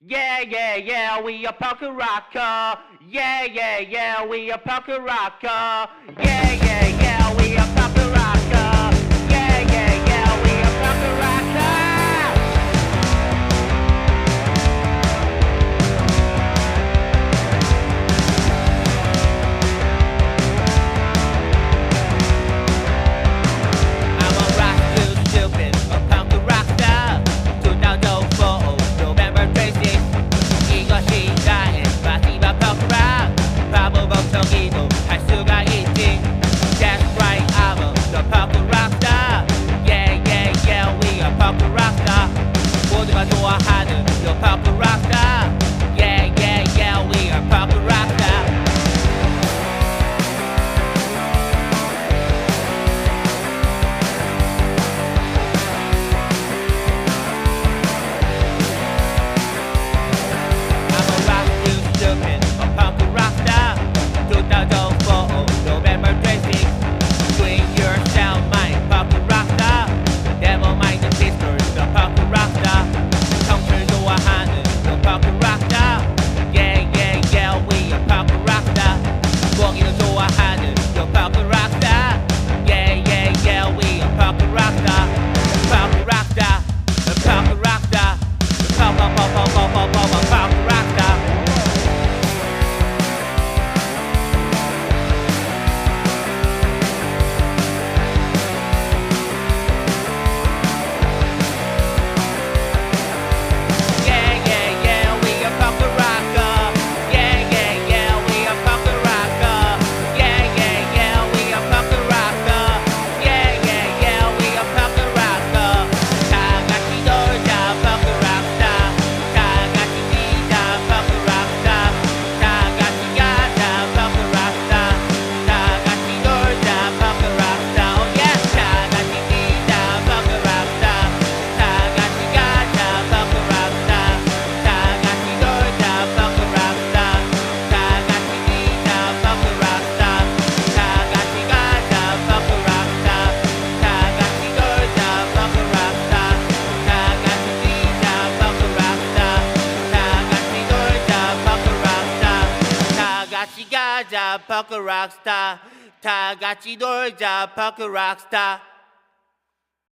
Yeah, yeah, yeah, we a punk rocker. Yeah, yeah, yeah, we a punk rocker. Yeah, yeah, yeah, we a punk rocker. Yeah, yeah, yeah, we a punk rocker. I'm a rock too stupid, a punk rocker. 2004 November 26. 이것이 나의 마지막 punk rock. 바보 멍청이도 할 수가 있지. That's right, I'm the punk rocker. Yeah, yeah, yeah, we are punk rocker. 모두가 좋아하는 the punk rocker. Yeah, yeah, yeah, we are punk rocker. I'm a rock too stupid, a punk rocker. 2004 November 26. Doing yourself, my punk rocker. Never mind the sisters, the punk rocker. 성들 좋아하는 the punk rocker. Yeah, yeah, yeah, we a punk rocker. 거기는 좋아하는 the punk rocker. Yeah, yeah, yeah, we a punk rocker. Punk rocker, the punk rocker. Punk rocker. Yeah, yeah, yeah, we a punk rocker. Yeah, yeah, yeah, we a punk rocker. Yeah, yeah, yeah, we a punk rocker. Yeah, yeah, yeah, we a punk rocker. 다 같이 놀자, punk rocker. 다 같이 뛰자, punk rocker. 다 같이 가자, punk rocker. 다 같이 놀자, punk rocker. Oh yeah, 다 같이 뛰자, punk rocker. 다 같이 가자, punk rocker. 다 같이 놀자, punk rocker. 다 같이 뛰자, punk rocker. 다 같이 가자, punk rocker. 다 같이 놀자, punk rocker. 다 같이 뛰자, punk rocker. 다 같이 놀자, punk rocker. 다 같이 가자, punk rockstar. 다 같이 놀자, punk rockstar.